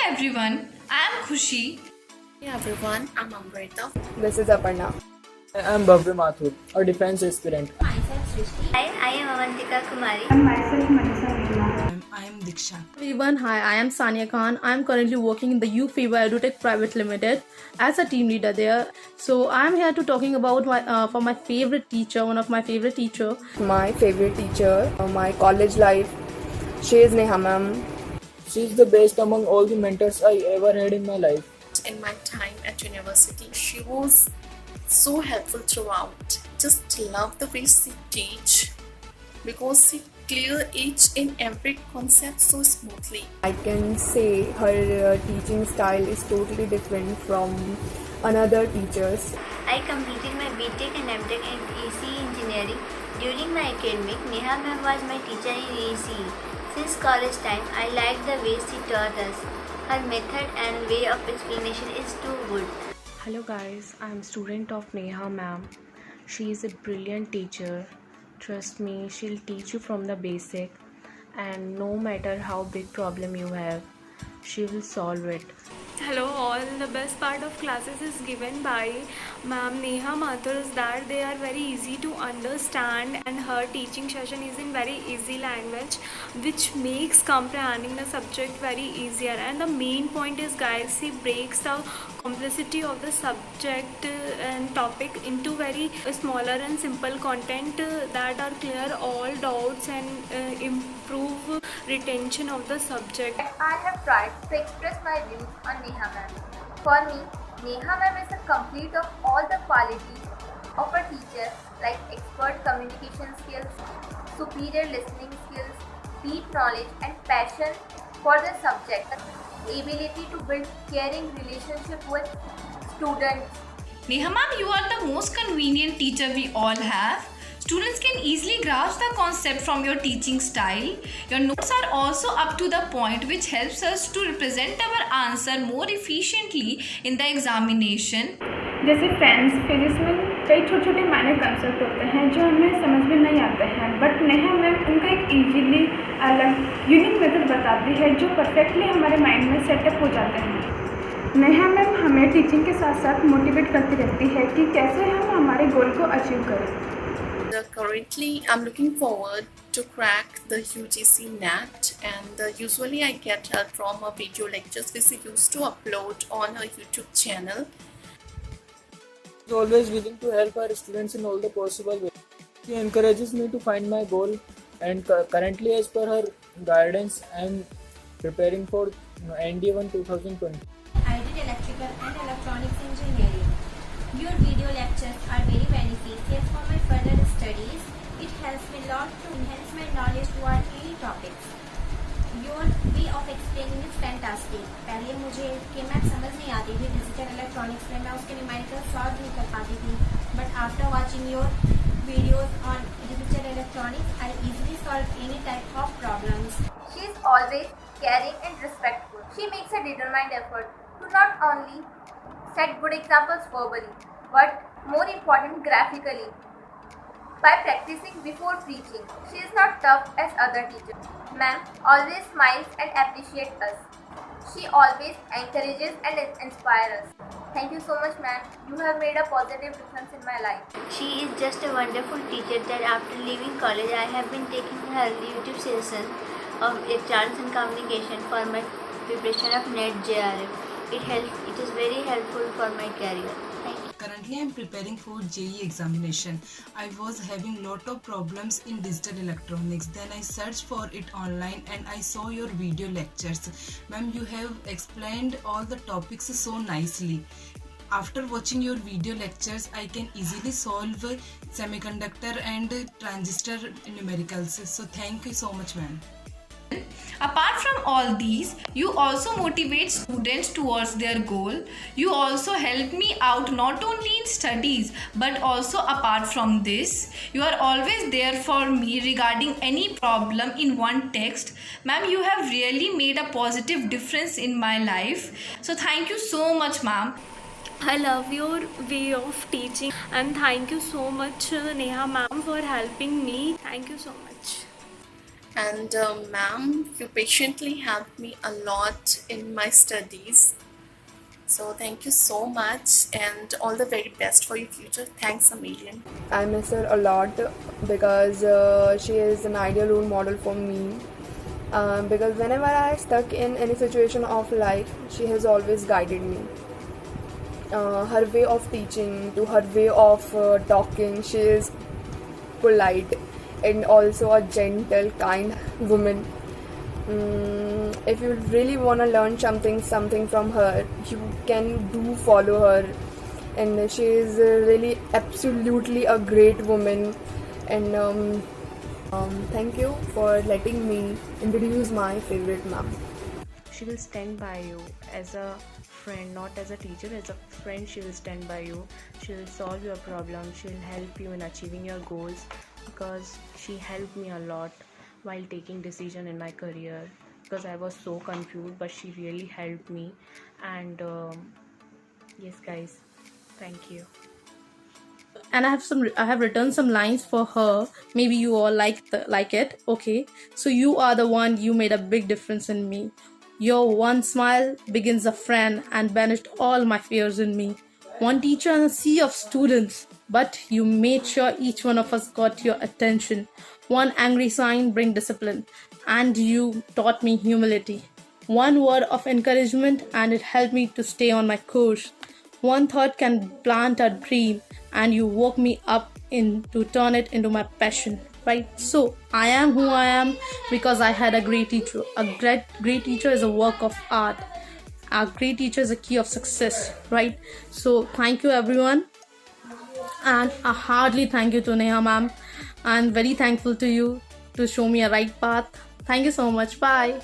everyone, I am Khushi. Hey everyone, I'm Amrita. This is Aparna. I am Mathur, a defense aspirant. Myself Srishti. Hi, I am Avantika Kumari. And myself Manisa Neha. I am Diksha. Everyone, hi, I am Sania Khan. I am currently working in the UFIBA EduTech Private Limited as a team leader there. So I am here to talking about my favorite teacher, one of my favorite teacher. My favorite teacher, my college life, she is Neha ma'am. She is the best among all the mentors I ever had in my life. In my time at university, she was so helpful throughout. Just love the way she teach because she clear each and every concept so smoothly. I can say her teaching style is totally different from another teachers. I completed my BTech and MTech in ECE engineering. During my academic, Neha ma'am was my teacher in ECE. Since college time, I liked the way she taught us. Her method and way of explanation is too good. Hello guys, I am student of Neha ma'am. She is a brilliant teacher. Trust me, she'll teach you from the basic, and no matter how big problem you have, she will solve it. Hello all, the best part of classes is given by Ma'am Neha Mathur is that they are very easy to understand and her teaching session is in very easy language which makes comprehending the subject very easier, and the main point is guys, she breaks the complexity of the subject and topic into very smaller and simple content that are clear all doubts and improve retention of the subject. I have tried to express my views on Neha ma'am. For me, Neha ma'am is a complete of all the qualities of a teacher like expert communication skills, superior listening skills, deep knowledge and passion for the subject, ability to build caring relationship with students. Neha ma'am, you are the most convenient teacher we all have. Students can easily grasp the concept from your teaching style. Your notes are also up to the point, which helps us to represent our answer more efficiently in the examination. जैसे friends physics में कई छोटे छोटे minor concept होते हैं जो हमें समझ में नहीं आते हैं, बट नेहा मैम उनका एक इजीली अलग यूनिक मेथड बताती है जो परफेक्टली हमारे माइंड में सेटअप हो जाते हैं। नेहा मैम हमें टीचिंग के साथ साथ मोटिवेट करती रहती है कि कैसे हम हमारे गोल को अचीव करें। Currently, I'm looking forward to crack the UGC NET, and usually I get help from her video lectures which she used to upload on her YouTube channel. She is always willing to help her students in all the possible ways. She encourages me to find my goal, and currently as per her guidance, I am preparing for ND1 2020. I did electrical and electronics engineering. Your video lectures are very beneficial for my further studies. It helps me a lot to enhance my knowledge toward any topics. Your way of explaining is fantastic. पहले मुझे के math समझ नहीं आती थी digital electronics में, मैं उसके न्यूमेरिकल सॉल्व नहीं कर पाती थी, but after watching your videos on digital electronics, I easily solve any type of problems. She is always caring and respectful. She makes a determined effort to not only set good examples verbally, but more important graphically. By practicing before preaching, she is not tough as other teachers. Ma'am always smiles and appreciates us. She always encourages and inspires us. Thank you so much, ma'am. You have made a positive difference in my life. She is just a wonderful teacher that after leaving college, I have been taking her YouTube session of electronics and communication for my preparation of NET JRF. It is very helpful for my career. Thank you. Currently I am preparing for JEE examination. I was having lot of problems in digital electronics. Then I searched for it online and I saw your video lectures. Ma'am, you have explained all the topics so nicely. After watching your video lectures, I can easily solve semiconductor and transistor numericals. So thank you so much, ma'am. Apart from all these, you also motivate students towards their goal. You also help me out not only in studies but also apart from this. You are always there for me regarding any problem in one text. Ma'am, you have really made a positive difference in my life. So thank you so much, ma'am. I love your way of teaching and thank you so much Neha ma'am for helping me. Thank you so much. And ma'am, you patiently helped me a lot in my studies. So thank you so much and all the very best for your future. Thanks a million. I miss her a lot because she is an ideal role model for me. Because whenever I stuck in any situation of life, she has always guided me. Her way of teaching to her way of talking, she is polite and also a gentle, kind woman. If you really want to learn something from her, you can do follow her. And she is really absolutely a great woman. And thank you for letting me introduce my favorite mom. She will stand by you as a friend, not as a teacher. As a friend, she will stand by you. She will solve your problem. She will help you in achieving your goals, because she helped me a lot while taking decision in my career, because I was so confused, but she really helped me. And yes guys, thank you. And I have written some lines for her. Maybe you all like it. Okay, so you are the one, you made a big difference in me. Your one smile begins a friend and banished all my fears in me. One teacher and a sea of students, but you made sure each one of us got your attention. One angry sign bring discipline, and you taught me humility. One word of encouragement and it helped me to stay on my course. One thought can plant a dream, and you woke me up in to turn it into my passion. Right? So I am who I am because I had a great teacher. A great teacher is a work of art. A great teacher is a key of success. Right? So thank you everyone, and a heartily thank you to Neha ma'am. I'm very thankful to you to show me a right path. Thank you so much. Bye.